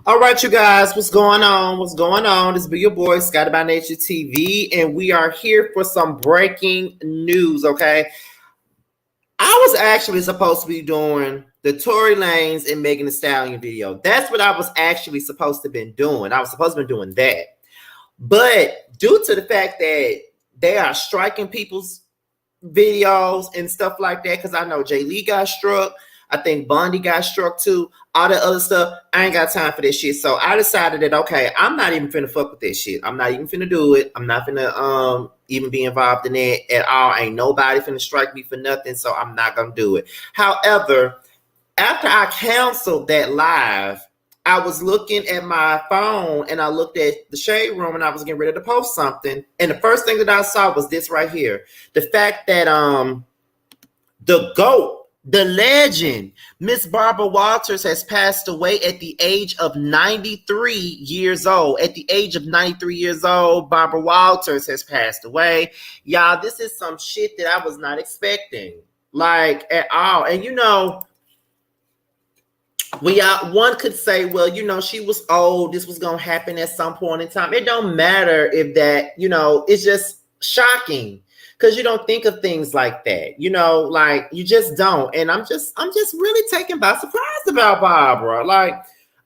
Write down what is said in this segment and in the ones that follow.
All right, you guys, what's going on? What's going on? This be your boy, Scotty by Nature TV, and we are here for some breaking news, okay? I was actually supposed to be doing the Tory Lanez and Megan Thee Stallion video. That's what I was actually supposed to have been doing. I was supposed to be doing that. But due to the fact that they are striking people's videos and stuff like that, because I know Jay Lee got struck. I think Bondi got struck too. All that other stuff, I ain't got time for this shit. So I decided that okay, I'm not even finna fuck with this shit. I'm not even finna do it. I'm not finna even be involved in it at all. Ain't nobody finna strike me for nothing. So I'm not gonna do it. However, after I canceled that live, I was looking at my phone and I looked at the shade room and I was getting ready to post something. And the first thing that I saw was this right here. The fact that the GOAT, the legend, Miss Barbara Walters has passed away at the age of 93 years old. At the age of 93 years old, Barbara Walters has passed away. Y'all, this is some shit that I was not expecting, like at all. And you know, one could say, well, you know, she was old. This was going to happen at some point in time. It don't matter if that, you know, it's just shocking because you don't think of things like that, you know, like you just don't. And I'm just really taken by surprise about Barbara. Like,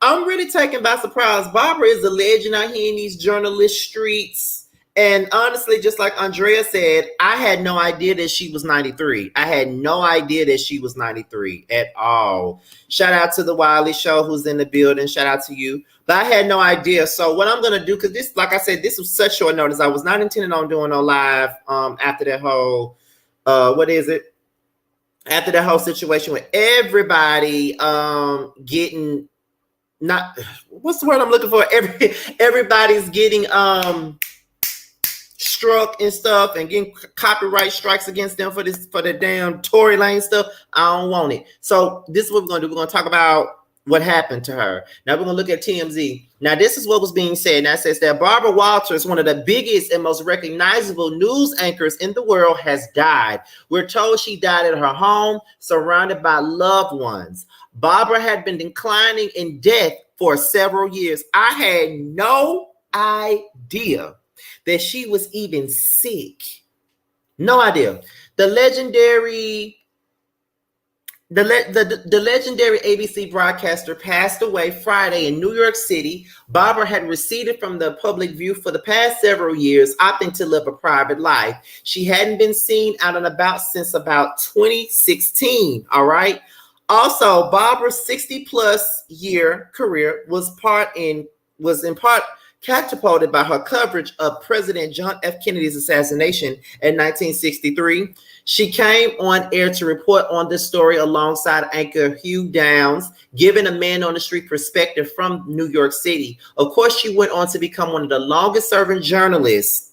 I'm really taken by surprise. Barbara is a legend out here in these journalist streets. And honestly, just like Andrea said, I had no idea that she was 93. I had no idea that she was 93 at all. Shout out to the Wiley Show who's in the building. Shout out to you. But I had no idea. So what I'm going to do, because this, like I said, this was such short notice. I was not intending on doing no live after that whole, after that whole situation with everybody getting, not, what's the word I'm looking for? Everybody's getting struck and stuff and getting copyright strikes against them for the damn Tory Lane stuff. I don't want it. So this is what we're gonna do. We're gonna talk about what happened to her. Now we're gonna look at TMZ. Now this is what was being said. Now it says that Barbara Walters, one of the biggest and most recognizable news anchors in the world, has died. We're told she died at her home, surrounded by loved ones. Barbara had been declining in death for several years. I had no idea that she was even sick. No idea. The legendary ABC broadcaster passed away Friday in New York City. Barbara had receded from the public view for the past several years, opting to live a private life. She hadn't been seen out and about since about 2016. All right. Also, Barbara's 60-plus year career was in part catapulted by her coverage of President John F. Kennedy's assassination in 1963. She came on air to report on this story alongside anchor Hugh Downs, giving a man on the street perspective from New York City. Of course, she went on to become one of the longest serving journalists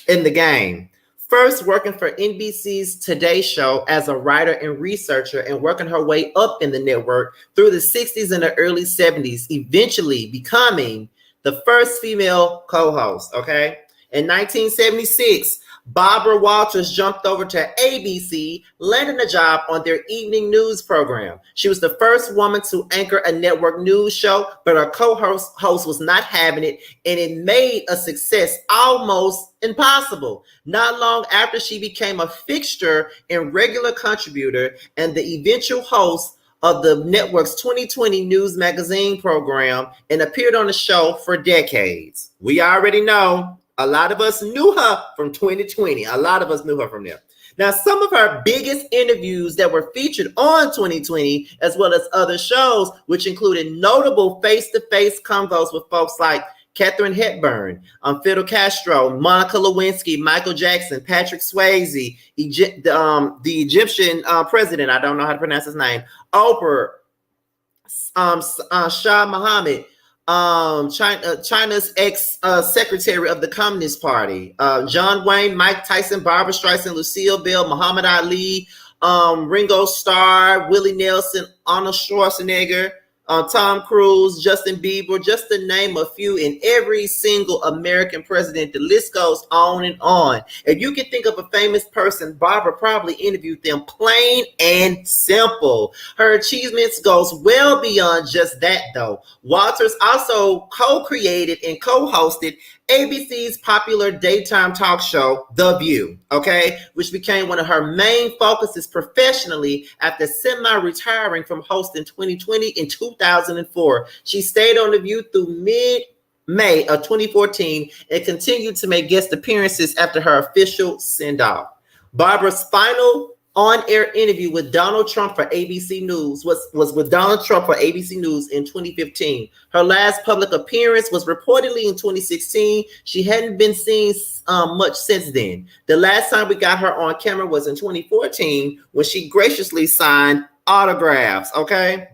in the game. First working for NBC's Today Show as a writer and researcher and working her way up in the network through the 60s and the early 70s, eventually becoming the first female co-host, okay? In 1976, Barbara Walters jumped over to ABC, landing a job on their evening news program. She was the first woman to anchor a network news show, but her co-host was not having it, and it made a success almost impossible. Not long after, she became a fixture and regular contributor and the eventual host of the network's 2020 News Magazine program and appeared on the show for decades. We already know a lot of us knew her from 2020. A lot of us knew her from there. Now, some of her biggest interviews that were featured on 2020, as well as other shows, which included notable face-to-face convos with folks like Katharine Hepburn, Fidel Castro, Monica Lewinsky, Michael Jackson, Patrick Swayze, the Egyptian president, I don't know how to pronounce his name, Oprah, Shah Mohammed, China's ex-secretary of the Communist Party, John Wayne, Mike Tyson, Barbara Streisand, Lucille Bell, Muhammad Ali, Ringo Starr, Willie Nelson, Arnold Schwarzenegger, Tom Cruise, Justin Bieber, just to name a few, and every single American president. The list goes on and on. If you can think of a famous person, Barbara probably interviewed them, plain and simple. Her achievements goes well beyond just that, though. Walters also co-created and co-hosted ABC's popular daytime talk show, The View, okay, which became one of her main focuses professionally after semi-retiring from hosting 2020 and 2004. She stayed on The View through mid-May of 2014 and continued to make guest appearances after her official send-off. Barbara's final on-air interview with Donald Trump for ABC News was with Donald Trump for ABC News in 2015. Her last public appearance was reportedly in 2016. She hadn't been seen much since then. The last time we got her on camera was in 2014 when she graciously signed autographs, okay?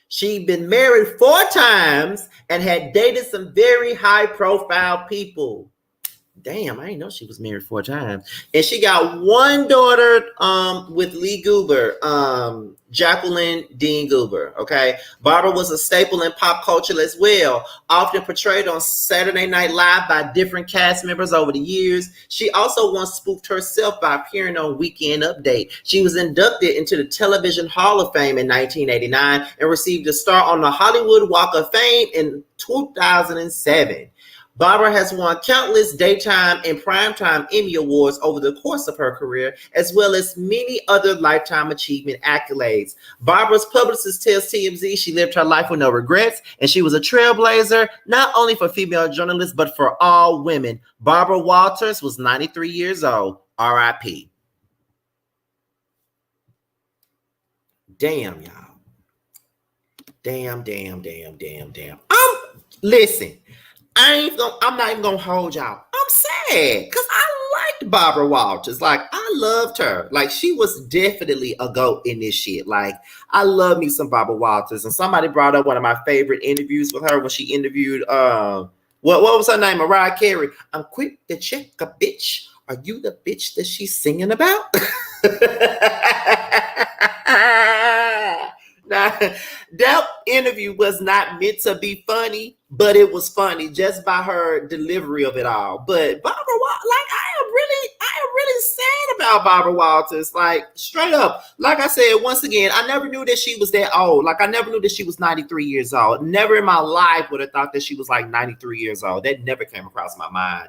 She'd been married 4 times and had dated some very high-profile people. Damn, I didn't know she was married 4 times. And she got 1 daughter with Lee Goober, Jacqueline Dean Goober, okay? Barbara was a staple in pop culture as well, often portrayed on Saturday Night Live by different cast members over the years. She also once spoofed herself by appearing on Weekend Update. She was inducted into the Television Hall of Fame in 1989 and received a star on the Hollywood Walk of Fame in 2007. Barbara has won countless daytime and primetime Emmy Awards over the course of her career, as well as many other lifetime achievement accolades. Barbara's publicist tells TMZ she lived her life with no regrets, and she was a trailblazer, not only for female journalists, but for all women. Barbara Walters was 93 years old. R.I.P. Damn, y'all. Damn. Listen. I'm not even gonna hold y'all. I'm sad because I liked Barbara Walters. Like, I loved her. Like, she was definitely a goat in this shit. Like, I love me some Barbara Walters. And somebody brought up one of my favorite interviews with her when she interviewed what was her name? Mariah Carey. I'm quick to check a bitch. Are you the bitch that she's singing about? Now, that interview was not meant to be funny, but it was funny just by her delivery of it all. But Barbara, like, I am really sad about Barbara Walters. Like, straight up. Like I said, once again, I never knew that she was that old. Like, I never knew that she was 93 years old. Never in my life would have thought that she was like 93 years old. That never came across my mind.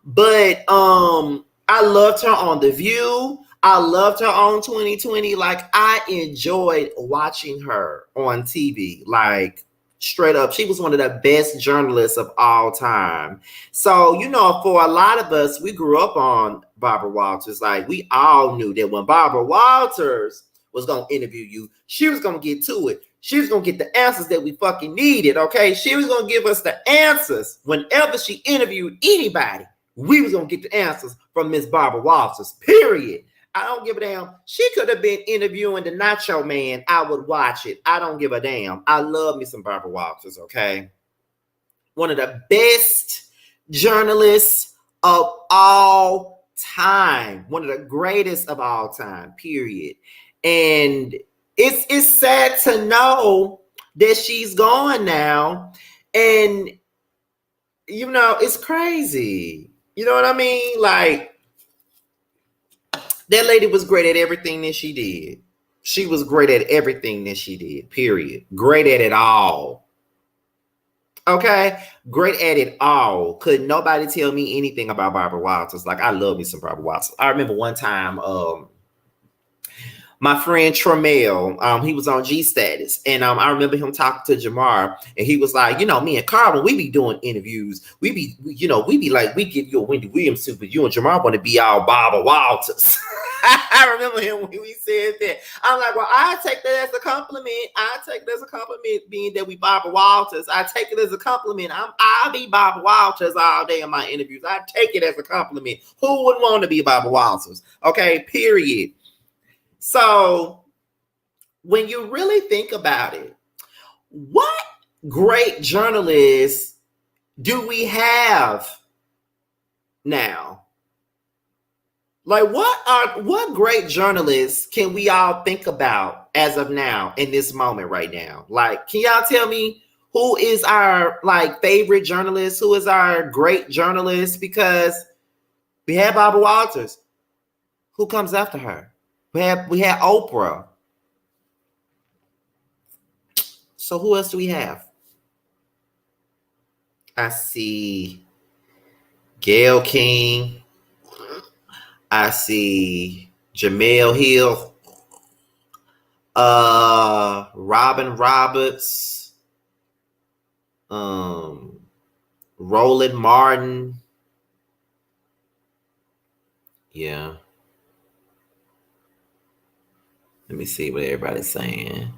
But I loved her on The View. I loved her on 2020. Like, I enjoyed watching her on TV. Like, straight up, she was one of the best journalists of all time. So, you know, for a lot of us, we grew up on Barbara Walters. Like, we all knew that when Barbara Walters was going to interview you, she was going to get to it. She was going to get the answers that we fucking needed, okay? She was going to give us the answers. Whenever she interviewed anybody, we was going to get the answers from Miss Barbara Walters, period. I don't give a damn. She could have been interviewing the Nacho Man. I would watch it. I don't give a damn. I love me some Barbara Walters, okay? One of the best journalists of all time. One of the greatest of all time, period. And it's sad to know that she's gone now. And, you know, it's crazy. You know what I mean? Like, that lady was great at everything that she did. She was great at everything that she did, period. Great at it all. Okay? Great at it all. Could nobody tell me anything about Barbara Walters? Like, I love me some Barbara Walters. I remember one time, my friend Tremel, he was on G Status, and I remember him talking to Jamar, and he was like, you know, me and Carl, when we be doing interviews, we be like, we give you a Wendy Williams suit, but you and Jamar want to be all Barbara Walters. I remember him when we said that. I'm like, well, I take that as a compliment. I take it as a compliment, being that we Barbara Walters. I take it as a compliment. I'll be Barbara Walters all day in my interviews. I take it as a compliment. Who would want to be Barbara Walters? Okay, period. So when you really think about it, what great journalists do we have now? Like, what great journalists can we all think about as of now in this moment right now? Like, can y'all tell me who is our like favorite journalist? Who is our great journalist? Because we had Barbara Walters. Who comes after her? We had Oprah. So who else do we have? I see Gail King. I see Jamel Hill. Robin Roberts. Roland Martin. Yeah. Let me see what everybody's saying.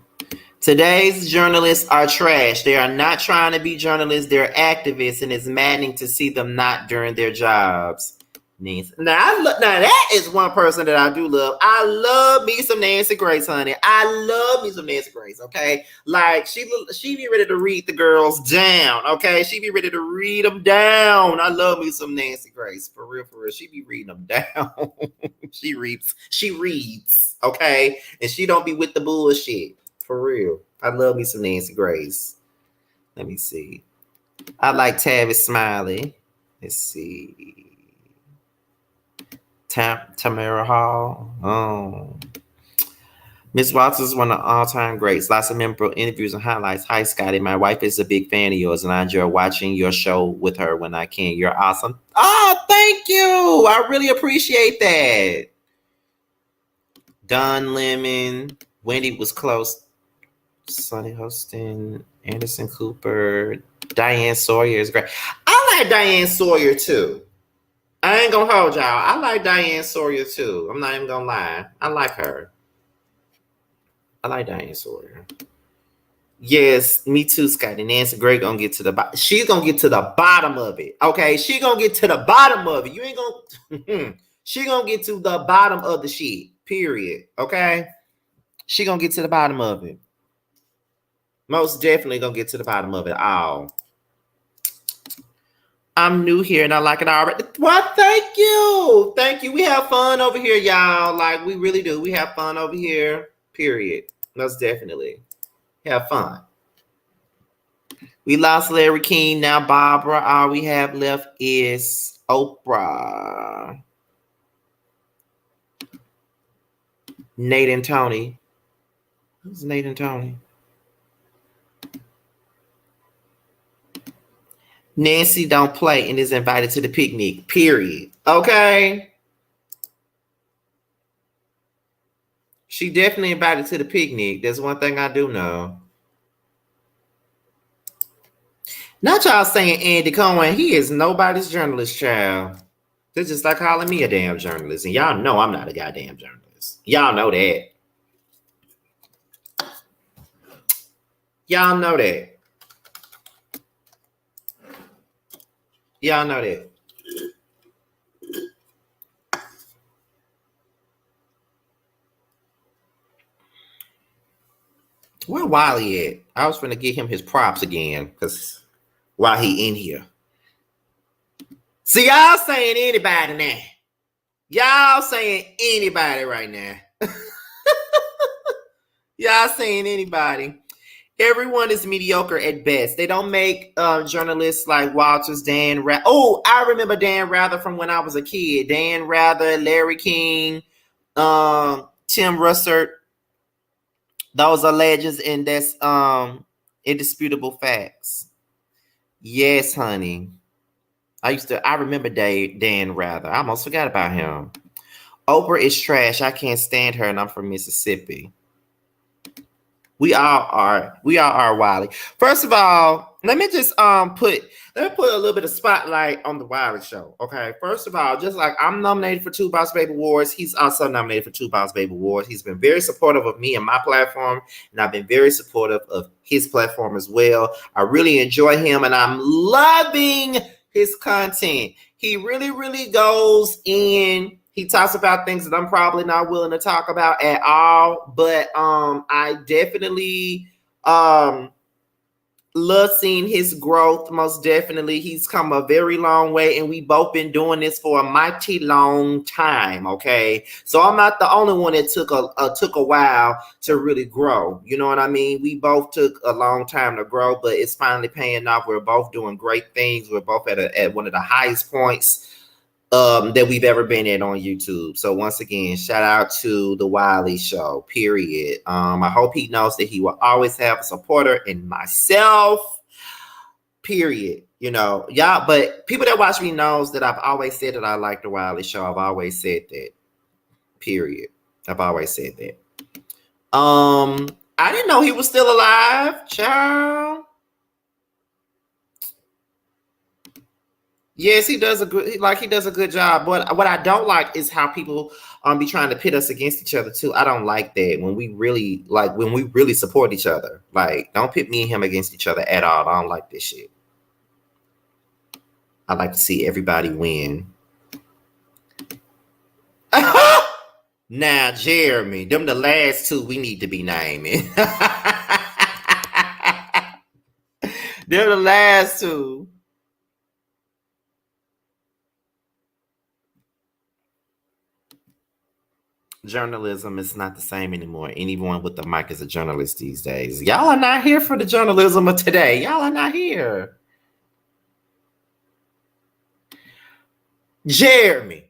Today's journalists are trash. They are not trying to be journalists. They're activists, and it's maddening to see them not doing their jobs. Now that is one person that I do love. I love me some Nancy Grace, honey. I love me some Nancy Grace. Okay, like she be ready to read the girls down. Okay, she be ready to read them down. I love me some Nancy Grace, for real, for real. She be reading them down. She reads. Okay, and she don't be with the bullshit. For real. I love me some Nancy Grace. Let me see. I like Tavis Smiley. Let's see. Tamara Hall. Oh. Miss Watts is one of the all-time greats. Lots of memorable interviews and highlights. Hi, Scotty. My wife is a big fan of yours, and I enjoy watching your show with her when I can. You're awesome. Oh, thank you. I really appreciate that. Don Lemon. Wendy was close. Sonny Hostin. Anderson Cooper. Diane Sawyer is great. I like Diane Sawyer, too. I ain't gonna hold y'all. I like Diane Sawyer too. I'm not even gonna lie. I like her. I like Diane Sawyer. Yes, me too, Scotty. Nancy Gray gonna get to the bottom. She's gonna get to the bottom of it. Okay, she gonna get to the bottom of it. You ain't gonna. She gonna get to the bottom of the shit. Period. Okay, she gonna get to the bottom of it. Most definitely gonna get to the bottom of it all. I'm new here and I like it already. Well, thank you. Thank you. We have fun over here, y'all. Like, we really do. We have fun over here. Period. Most definitely. Have fun. We lost Larry King. Now Barbara. All we have left is Oprah. Nate and Tony. Who's Nate and Tony? Nancy don't play and is invited to the picnic. Period. Okay. She definitely invited to the picnic. There's one thing I do know. Not y'all saying Andy Cohen. He is nobody's journalist, child. They're just like calling me a damn journalist. And y'all know I'm not a goddamn journalist. Y'all know that. Y'all know that. Y'all know that. Where Wiley at? I was gonna give him his props again because while he in here. See, y'all saying anybody now. Y'all saying anybody right now. Y'all saying anybody. Everyone is mediocre at best. They don't make journalists like Walters, Dan Rather. Oh, I remember Dan Rather from when I was a kid. Dan Rather, Larry King, Tim Russert. Those are legends, and that's indisputable facts. Yes, honey. I remember Dan Rather. I almost forgot about him. Oprah is trash. I can't stand her, and I'm from Mississippi. We all are, Wiley. First of all, let me just put a little bit of spotlight on the Wiley show. Okay. First of all, just like I'm nominated for 2 Boss Baby Awards, he's also nominated for 2 Boss Baby Awards. He's been very supportive of me and my platform, and I've been very supportive of his platform as well. I really enjoy him, and I'm loving his content. He really, really goes in. He talks about things that I'm probably not willing to talk about at all, but I definitely love seeing his growth. Most definitely, he's come a very long way, and we both been doing this for a mighty long time. Okay, so I'm not the only one that took a while to really grow. You know what I mean? We both took a long time to grow, but it's finally paying off. We're both doing great things. We're both at one of the highest points that we've ever been at on YouTube. So once again, shout out to the Wiley Show, period. I hope he knows that he will always have a supporter in myself, period. You know, y'all, but people that watch me knows that I've always said that I like the Wiley Show. I've always said that, period. I've always said that. I didn't know he was still alive, child. Yes, he does a good job. But what I don't like is how people be trying to pit us against each other too. I don't like that when we really support each other. Like, don't pit me and him against each other at all. I don't like this shit. I like to see everybody win. Now, Jeremy, them the last two we need to be naming. They're the last two. Journalism is not the same anymore. Anyone with the mic is a journalist these days. Y'all are not here for the journalism of today. Y'all are not here. Jeremy.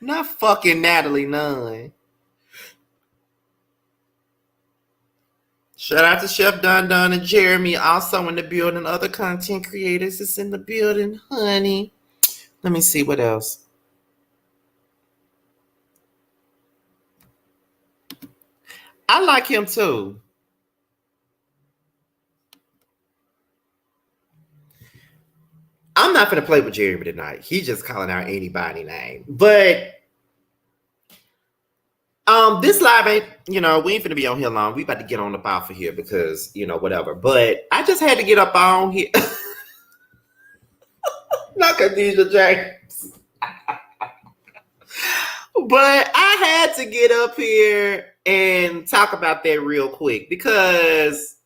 Not fucking Natalie Nunn. Shout out to Chef Don Don and Jeremy, also in the building. Other content creators is in the building, honey. Let me see what else. I like him too. I'm not gonna play with Jeremy tonight. He's just calling out anybody name. But this live ain't, we ain't finna be on here long. We about to get on up off of here because, whatever. But I just had to get up on here. Not Khadijah James. But I had to get up here and talk about that real quick because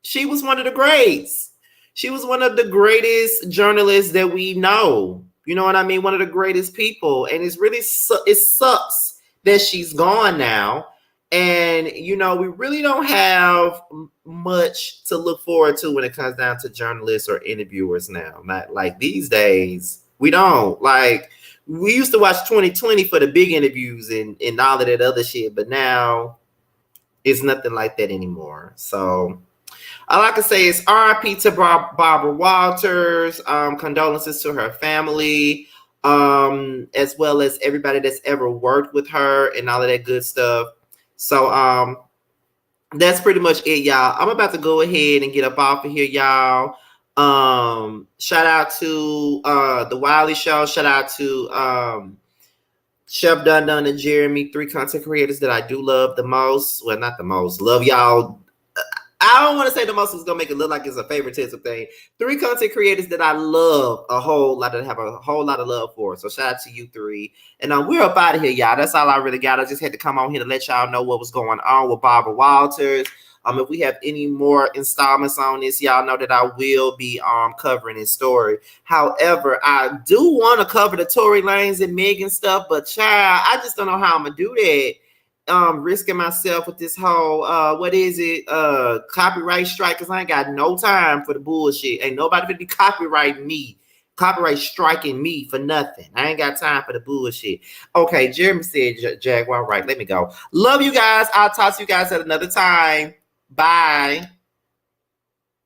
she was one of the greats. She was one of the greatest journalists that we know. You know what I mean? One of the greatest people. And it sucks that she's gone now. And, we really don't have much to look forward to when it comes down to journalists or interviewers now. Not like these days. We don't. Like, we used to watch 2020 for the big interviews and all of that other shit. But now it's nothing like that anymore. So all I can say is RIP to Barbara Walters. Condolences to her family, as well as everybody that's ever worked with her and all of that good stuff. So that's pretty much it, y'all. I'm about to go ahead and get up off of here, y'all. Shout out to the Wiley Show. Shout out to Chef Dun Dun and Jeremy, 3 content creators that I do love the most. Well, not the most. Love y'all. I don't want to say the most is gonna make it look like it's a favoritism thing. 3 content creators that I love a whole lot, that have a whole lot of love for. So shout out to you 3. And we're up out of here, y'all. That's all I really got. I just had to come on here to let y'all know what was going on with Barbara Walters. If we have any more installments on this, y'all know that I will be covering this story. However, I do want to cover the Tory Lanez and Megan stuff, but child, I just don't know how I'm gonna do that. Risking myself with this whole copyright strike, because I ain't got no time for the bullshit. Ain't nobody gonna be copyright striking me for nothing. I ain't got time for the bullshit. Okay, Jeremy said Jaguar, right? Let me go. Love you guys. I'll talk to you guys at another time. Bye.